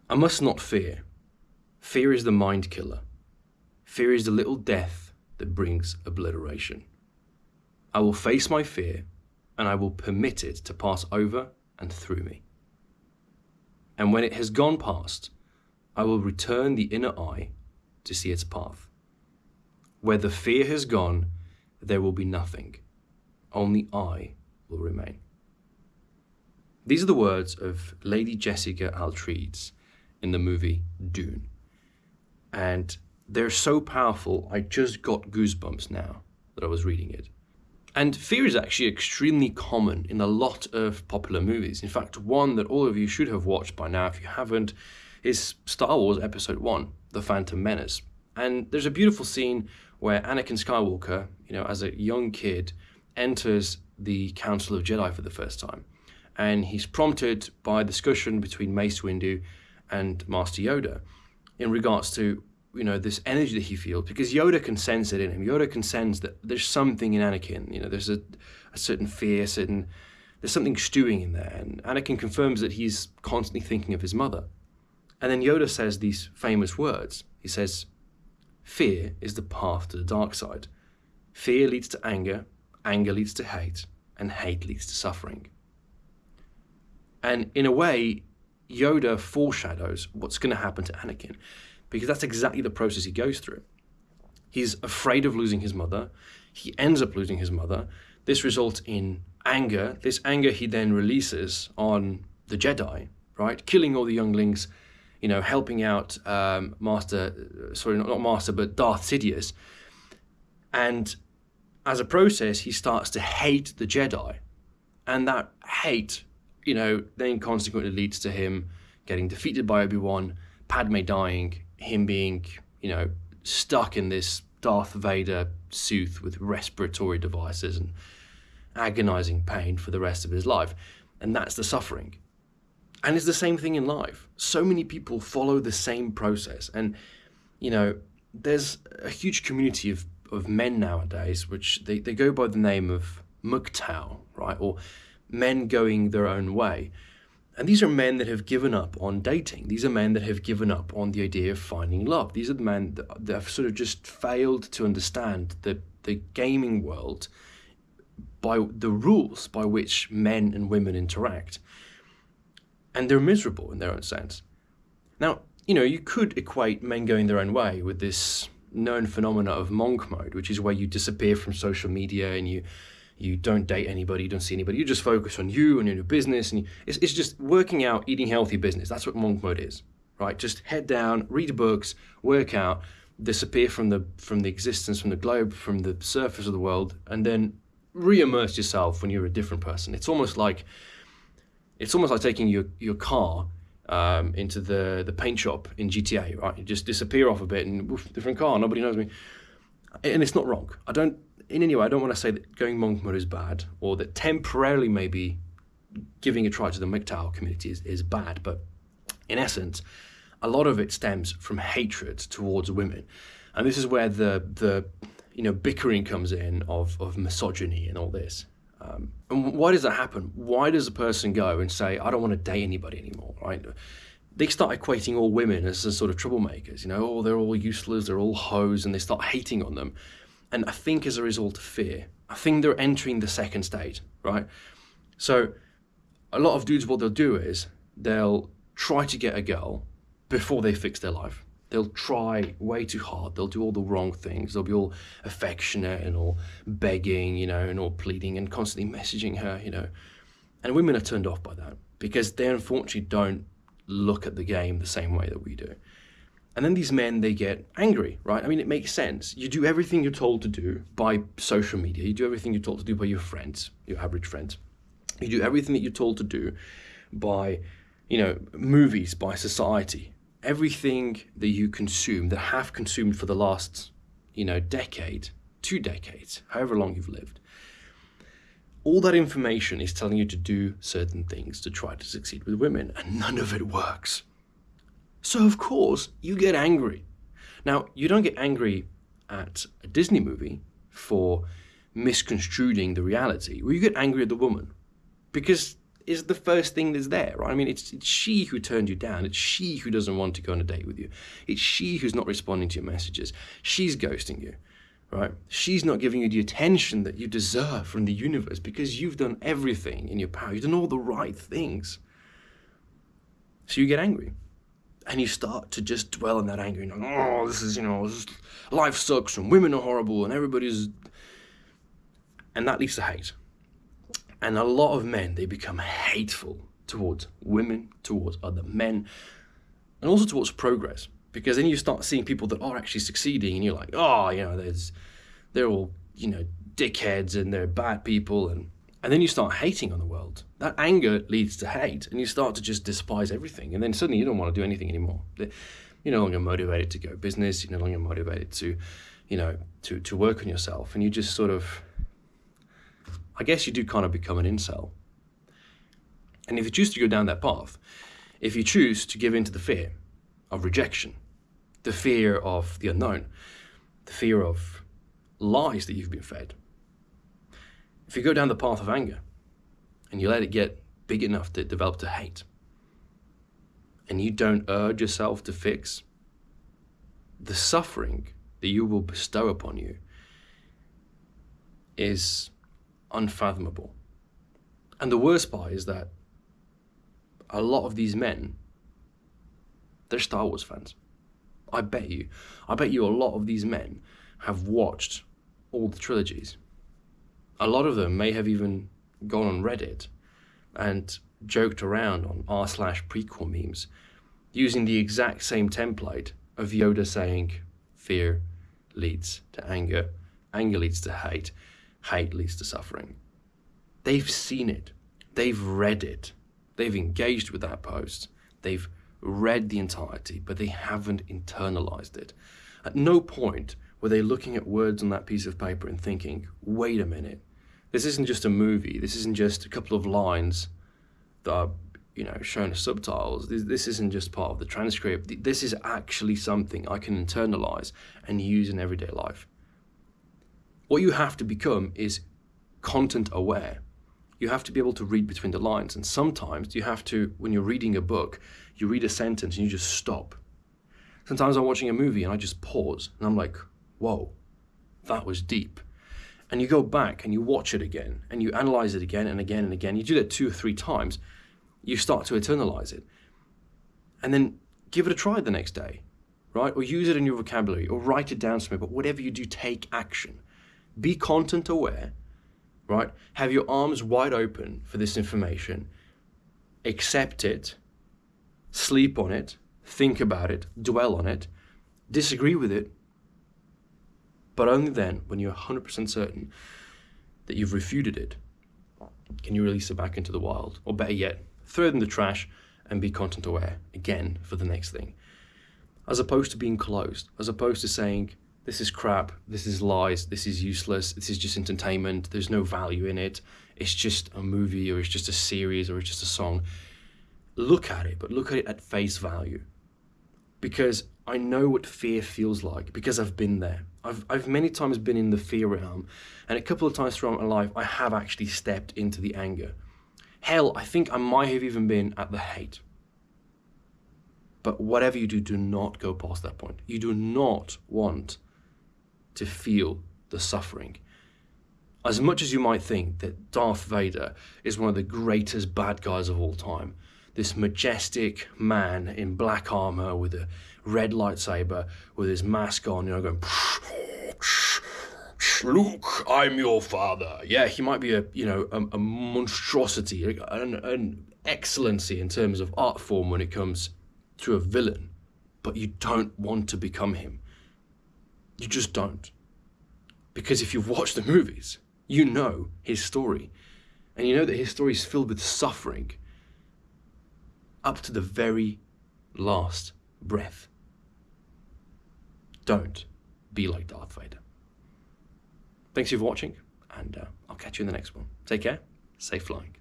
I must not fear. Fear is the mind killer. Fear is the little death that brings obliteration. I will face my fear, and I will permit it to pass over and through me. And when it has gone past, I will return the inner eye to see its path. Where the fear has gone, there will be nothing. Only I will remain. These are the words of Lady Jessica Altreid's in the movie Dune. And they're so powerful, I just got goosebumps now that I was reading it. And fear is actually extremely common in a lot of popular movies. In fact, one that all of you should have watched by now, if you haven't, is Star Wars Episode 1, The Phantom Menace. And there's a beautiful scene where Anakin Skywalker, as a young kid, enters the Council of Jedi for the first time. And he's prompted by a discussion between Mace Windu and Master Yoda in regards to, this energy that he feels, because Yoda can sense it in him. Yoda can sense that there's something in Anakin, there's a certain fear, there's something stewing in there. And Anakin confirms that he's constantly thinking of his mother. And then Yoda says these famous words. He says, "Fear is the path to the dark side. Fear leads to anger leads to hate, and hate leads to suffering." And in a way, Yoda foreshadows what's going to happen to Anakin, because that's exactly the process he goes through. He's afraid of losing his mother. He ends up losing his mother. This results in anger. This anger he then releases on the Jedi, right? Killing all the younglings, helping out Darth Sidious. And as a process, he starts to hate the Jedi. And that hate, then consequently leads to him getting defeated by Obi-Wan, Padme dying, him being, stuck in this Darth Vader suit with respiratory devices and agonizing pain for the rest of his life. And that's the suffering. And it's the same thing in life. So many people follow the same process. And, there's a huge community of men nowadays, which they go by the name of MGTOW, right? Or men going their own way. And these are men that have given up on dating. These are men that have given up on the idea of finding love. These are the men that have sort of just failed to understand the gaming world by the rules by which men and women interact. And they're miserable in their own sense. Now, you could equate men going their own way with this known phenomena of monk mode, which is where you disappear from social media and you don't date anybody, you don't see anybody, you just focus on you and your business, and it's just working out, eating healthy business. That's what monk mode is, right? Just head down, read books, work out, disappear from the existence, from the globe, from the surface of the world, and then re-immerse yourself when you're a different person. It's almost like taking your car into the paint shop in GTA, right? You just disappear off a bit and woof, different car, nobody knows me. And it's not wrong. I don't want to say that going monk mode is bad, or that temporarily maybe giving a try to the MGTOW community is bad, but in essence, a lot of it stems from hatred towards women. And this is where the bickering comes in of misogyny and all this. And why does that happen? Why does a person go and say, I don't want to date anybody anymore, right? They start equating all women as sort of troublemakers, they're all useless, they're all hoes, and they start hating on them. And I think as a result of fear, I think they're entering the second state, right? So a lot of dudes, what they'll do is they'll try to get a girl before they fix their life. They'll try way too hard. They'll do all the wrong things. They'll be all affectionate and all begging, and all pleading and constantly messaging her, And women are turned off by that because they unfortunately don't look at the game the same way that we do. And then these men, they get angry, right? I mean, it makes sense. You do everything you're told to do by social media. You do everything you're told to do by your friends, your average friends. You do everything that you're told to do by, movies, by society. Everything that you consume, that have consumed for the last, decade, 2 decades, however long you've lived. All that information is telling you to do certain things to try to succeed with women, and none of it works. So of course, you get angry. Now, you don't get angry at a Disney movie for misconstruing the reality, or you get angry at the woman. Because is the first thing that's there, right? I mean, it's she who turned you down. It's she who doesn't want to go on a date with you. It's she who's not responding to your messages. She's ghosting you, right? She's not giving you the attention that you deserve from the universe because you've done everything in your power. You've done all the right things. So you get angry. And you start to just dwell on that anger. And you're like, oh, this is, life sucks and women are horrible and everybody's... And that leads to hate. And a lot of men, they become hateful towards women, towards other men, and also towards progress. Because then you start seeing people that are actually succeeding and you're like, oh, they're all, dickheads and they're bad people. And then you start hating on the world. That anger leads to hate, and you start to just despise everything. And then suddenly you don't want to do anything anymore. You're no longer motivated to go business. You're no longer motivated to, to work on yourself. And you just sort of, I guess you do kind of become an incel. And if you choose to go down that path, if you choose to give in to the fear of rejection, the fear of the unknown, the fear of lies that you've been fed, if you go down the path of anger and you let it get big enough to develop to hate, and you don't urge yourself to fix, the suffering that you will bestow upon you is unfathomable. And the worst part is that a lot of these men, they're Star Wars fans. I bet you a lot of these men have watched all the trilogies. A lot of them may have even gone on Reddit and joked around on r/prequel memes using the exact same template of Yoda saying, fear leads to anger, anger leads to hate, hate leads to suffering. They've seen it. They've read it. They've engaged with that post. They've read the entirety, but they haven't internalized it. At no point were they looking at words on that piece of paper and thinking, wait a minute, this isn't just a movie. This isn't just a couple of lines that are, shown as subtitles. This isn't just part of the transcript. This is actually something I can internalize and use in everyday life. What you have to become is content aware. You have to be able to read between the lines. And sometimes you have to, when you're reading a book, you read a sentence and you just stop. Sometimes I'm watching a movie and I just pause and I'm like, whoa, that was deep. And you go back and you watch it again and you analyze it again and again and again. You do that 2 or 3 times, you start to internalize it. And then give it a try the next day, right? Or use it in your vocabulary or write it down somewhere. But whatever you do, take action. Be content aware, right? Have your arms wide open for this information. Accept it, sleep on it, think about it, dwell on it, disagree with it, but only then, when you're 100% certain that you've refuted it, can you release it back into the wild. Or better yet, throw it in the trash and be content aware again for the next thing. As opposed to being closed, as opposed to saying, this is crap, this is lies, this is useless, this is just entertainment, there's no value in it, it's just a movie or it's just a series or it's just a song. Look at it, but look at it at face value. Because I know what fear feels like, because I've been there. I've many times been in the fear realm, and a couple of times throughout my life, I have actually stepped into the anger. Hell, I think I might have even been at the hate. But whatever you do, do not go past that point. You do not want to feel the suffering. As much as you might think that Darth Vader is one of the greatest bad guys of all time, this majestic man in black armor with a red lightsaber, with his mask on, going, Luke, I'm your father. Yeah, he might be a monstrosity, an excellency in terms of art form when it comes to a villain, but you don't want to become him. You just don't. Because if you've watched the movies, you know his story, and you know that his story is filled with suffering up to the very last breath. Don't be like Darth Vader. Thanks for watching, and I'll catch you in the next one. Take care, safe flying.